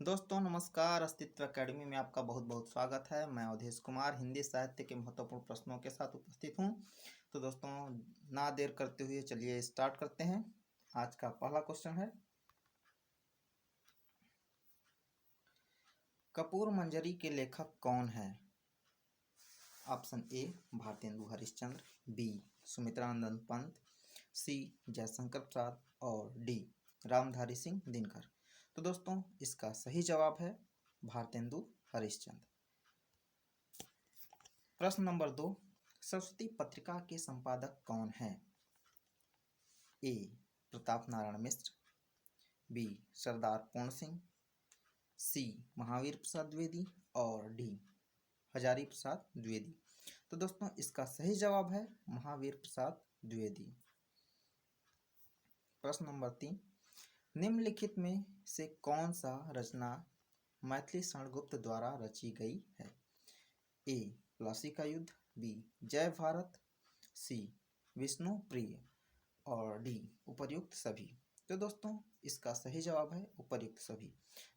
दोस्तों नमस्कार। अस्तित्व एकेडमी में आपका बहुत बहुत स्वागत है। मैं अवधेश कुमार हिंदी साहित्य के महत्वपूर्ण प्रश्नों के साथ उपस्थित हूं। तो दोस्तों ना देर करते हुए चलिए स्टार्ट करते हैं। आज का पहला क्वेश्चन है, कपूर मंजरी के लेखक कौन है? Option A Bharatendu Harishchandra, B Sumitranand Pant, C Jaishankar Prasad और डी रामधारी सिंह दिनकर। तो दोस्तों इसका सही जवाब है भारतेंदु हरिश्चंद्र। प्रश्न नंबर 2, सरस्वती पत्रिका के संपादक कौन है? ए प्रताप नारायण मिश्र, बी सरदार पूर्ण सिंह, सी महावीर प्रसाद द्विवेदी और डी हजारी प्रसाद द्विवेदी। तो दोस्तों इसका सही जवाब है महावीर प्रसाद द्विवेदी। प्रश्न नंबर 3, निम्नलिखित में से कौन सा रचना मैथिली शरणगुप्त द्वारा रची गई है? ए प्लासी का युद्ध, बी जय भारत, सी विष्णु प्रिय और डी उपर्युक्त सभी। तो दोस्तों इसका सही जवाब है उपर्युक्त सभी।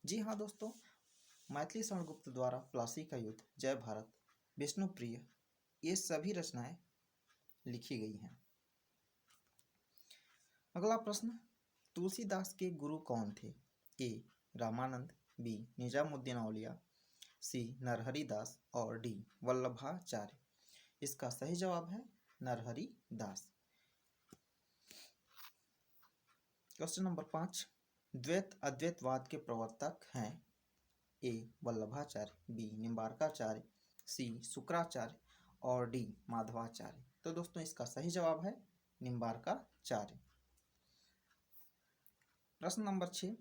जी हाँ दोस्तों, मैथिली शरणगुप्त द्वारा प्लासी का युद्ध, जय भारत, विष्णु प्रिय ये सभी रचनाएं लिखी गई हैं। अगला प्रश्न, तुलसीदास के गुरु कौन थे? ए रामानंद, बी निजामुद्दीन औलिया, सी नरहरि दास और डी वल्लभाचार्य। इसका सही जवाब है नरहरि दास। क्वेश्चन नंबर 5, द्वैत अद्वैतवाद के प्रवर्तक हैं? ए वल्लभाचार्य, बी निम्बार्काचार्य, सी शुक्राचार्य और डी माधवाचार्य। तो दोस्तों इसका सही जवाब है निम्बार्काचार्य। प्रश्न नंबर 6,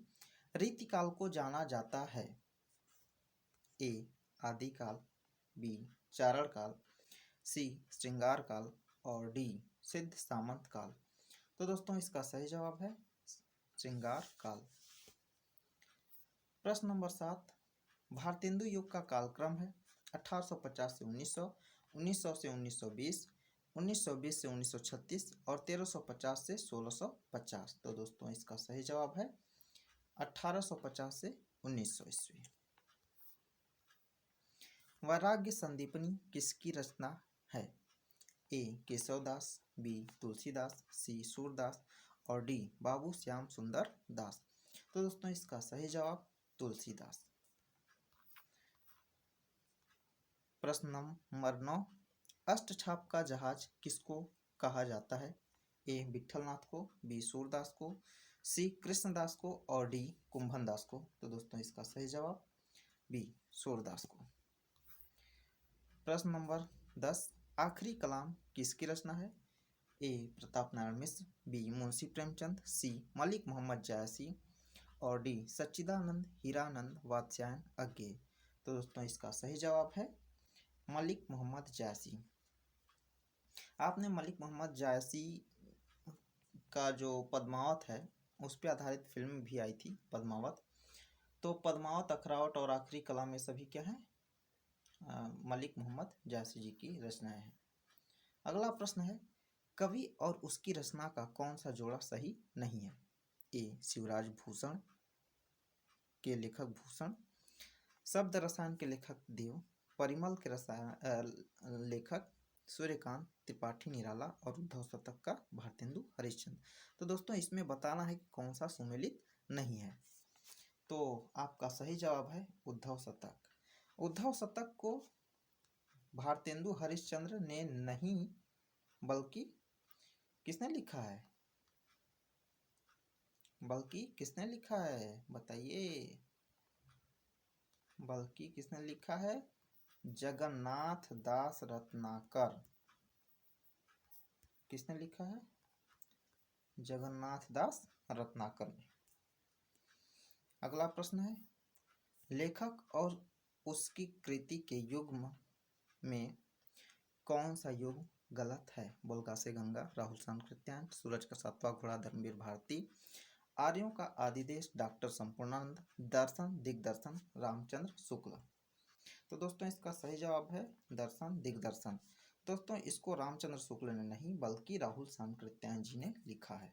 रीतिकाल को जाना जाता है? ए आदिकाल, बी चारण काल, सी श्रृंगार काल और डी सिद्ध सामंत काल। तो दोस्तों इसका सही जवाब है श्रृंगार काल। प्रश्न नंबर 7, भारतेंदु युग का कालक्रम है 1850 से 1900, 1900 से 1920, 1920 से 1936 और 1350 से 1650। तो दोस्तों इसका सही जवाब है 1850 से 1900 ईस्वी। वैराग्य संदीपनी किसकी रचना है? ए केशवदास, बी तुलसीदास, सी सूरदास और डी बाबू श्याम सुंदर दास। तो दोस्तों इसका सही जवाब तुलसीदास। प्रश्न नंबर 9, अष्टछाप का जहाज किसको कहा जाता है? ए विठलनाथ को, बी सूरदास को, सी कृष्णदास को और डी कुंभनदास को। तो दोस्तों इसका सही जवाब बी सूरदास को। प्रश्न नंबर 10, आखिरी कलाम किसकी रचना है? ए प्रताप नारायण मिश्र, बी मुंशी प्रेमचंद, सी मलिक मोहम्मद जायसी और डी सच्चिदानंद हीरानंद वात्स्यायन अज्ञेय। तो दोस्तों इसका सही जवाब है मलिक मोहम्मद जायसी। आपने मलिक मोहम्मद जायसी का जो पद्मावत है उस पर आधारित फिल्म भी आई थी पद्मावत। तो पद्मावत, अखरावट और आखिरी कलाम में सभी क्या हैं? मलिक मोहम्मद जायसी जी की रचनाएं हैं। अगला प्रश्न है, कवि और उसकी रचना का कौन सा जोड़ा सही नहीं है? ए शिवराज भूषण के लेखक भूषण, शब्द रसायन के लेखक देव, परिमल के रसायन लेखक सूर्यकांत त्रिपाठी निराला और उद्धव शतक का भारतेंदु हरिश्चंद्र। तो दोस्तों इसमें बताना है कि कौन सा सुमेलित नहीं है। तो आपका सही जवाब है उद्धव शतक। उद्धव शतक को भारतेंदु हरिश्चंद्र ने नहीं बल्कि किसने लिखा है? बल्कि किसने लिखा है बताइए? बल्कि किसने लिखा है? जगन्नाथ दास रत्नाकर। किसने लिखा है? जगन्नाथ दास रत्नाकर ने। अगला प्रश्न है, लेखक और उसकी कृति के युग्म में कौन सा युग्म गलत है? बोलगा से गंगा, राहुल सांकृत्यायन, सूरज का सातवां घोड़ा धर्मवीर भारती, आर्यों का आदिदेश डॉक्टर संपूर्णानंद, दर्शन दिग्दर्शन रामचंद्र शुक्ल। तो दोस्तों इसका सही जवाब है दर्शन दिग्दर्शन। दोस्तों इसको रामचंद्र शुक्ल ने नहीं बल्कि राहुल सांकृत्यायन जी ने लिखा है।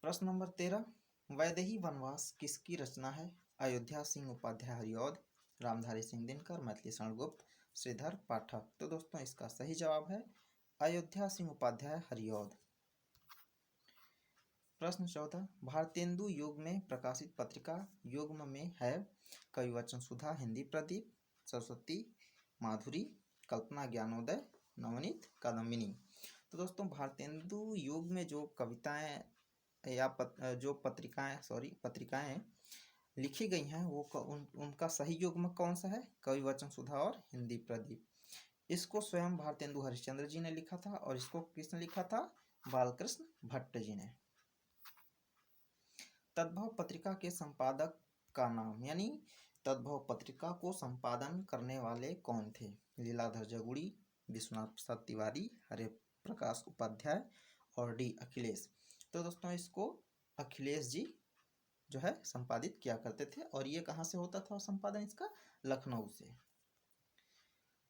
प्रश्न नंबर 13, वैदेही वनवास किसकी रचना है? अयोध्या सिंह उपाध्याय हरिऔध, रामधारी सिंह दिनकर, मैथिली शरण गुप्त, श्रीधर पाठक। तो दोस्तों इसका सही जवाब है अयोध्या सिंह उपाध्याय हरिऔध। प्रश्न 14, भारतेंदु युग में प्रकाशित पत्रिका युग्म में है? कविवचन सुधा, हिंदी प्रदीप, सरस्वती, माधुरी, कल्पना, ज्ञानोदय, नवनीत, कादम्बिनी। तो दोस्तों भारतेंदु युग में जो कविताएं या जो पत्रिकाएं लिखी गई हैं वो उनका सही युग्म कौन सा है? कविवचन सुधा और हिंदी प्रदीप। इसको स्वयं भारतेंदु हरिश्चंद्र जी ने लिखा था और इसको किसने लिखा था? बालकृष्ण भट्ट जी ने। तद्भव पत्रिका के संपादक का नाम, यानी तद्भव पत्रिका को संपादन करने वाले कौन थे? लीलाधर जगुड़ी, विश्वनाथ प्रसाद तिवारी, हरे प्रकाश उपाध्याय और डी अखिलेश। तो दोस्तों इसको अखिलेश जी जो है संपादित किया करते थे और ये कहाँ से होता था संपादन इसका? लखनऊ से।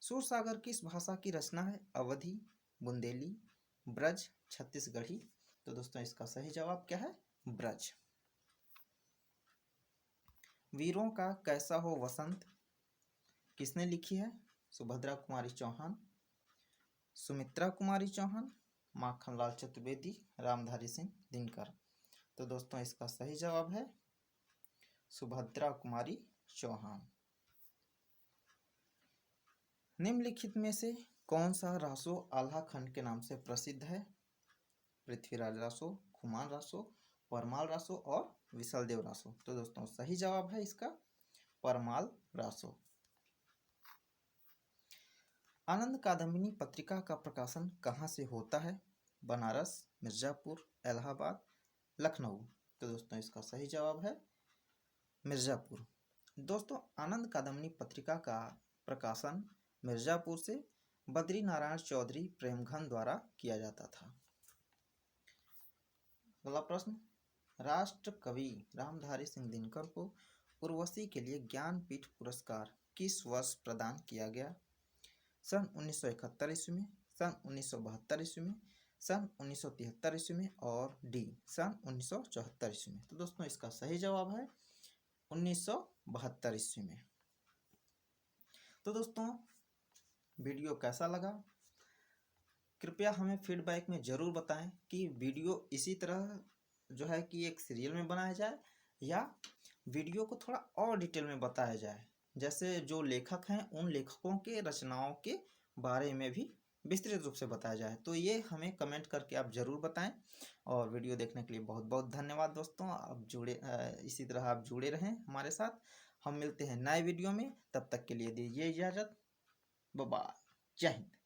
सूरसागर किस भाषा की रचना है? अवधी, बुंदेली, ब्रज, छत्तीसगढ़ी। तो दोस्तों इसका सही जवाब क्या है? ब्रज। वीरों का कैसा हो वसंत किसने लिखी है? सुभद्रा कुमारी चौहान, सुमित्रा कुमारी चौहान, माखनलाल चतुर्वेदी, रामधारी सिंह दिनकर। तो दोस्तों इसका सही जवाब है सुभद्रा कुमारी चौहान। निम्नलिखित में से कौन सा रासो आल्हा खंड के नाम से प्रसिद्ध है? पृथ्वीराज रासो, खुमान रासो, परमाल रासो और विशलदेव रासो। तो दोस्तों सही जवाब है इसका परमाल रासो। आनंद कादम्बिनी पत्रिका का प्रकाशन कहाँ से होता है? बनारस, मिर्जापुर, इलाहाबाद, लखनऊ। तो दोस्तों इसका सही जवाब है मिर्जापुर। दोस्तों आनंद कादम्बिनी पत्रिका का प्रकाशन मिर्जापुर से बद्री नारायण चौधरी प्रेमघन द्वारा किया जाता था। अगला प्रश्न, राष्ट्र कवि रामधारी सिंह दिनकर को उर्वशी के लिए ज्ञानपीठ पुरस्कार किस वर्ष प्रदान किया गया? सन 1971 ईस्वी में, सन 1972 ईस्वी में, सन 1973 ईस्वी में और डी सन 1974 ईस्वी में। तो दोस्तों इसका सही जवाब है 1972 ईस्वी में। तो दोस्तों वीडियो कैसा लगा कृपया हमें फीडबैक में ज़रूर बताएं कि वीडियो इसी तरह जो है कि एक सीरियल में बनाया जाए या वीडियो को थोड़ा और डिटेल में बताया जाए, जैसे जो लेखक हैं उन लेखकों के रचनाओं के बारे में भी विस्तृत रूप से बताया जाए। तो ये हमें कमेंट करके आप ज़रूर बताएं और वीडियो देखने के लिए बहुत बहुत धन्यवाद दोस्तों। आप इसी तरह आप जुड़े रहें हमारे साथ। हम मिलते हैं नए वीडियो में, तब तक के लिए दीजिए इजाज़त। बाय बाय, जय हिंद।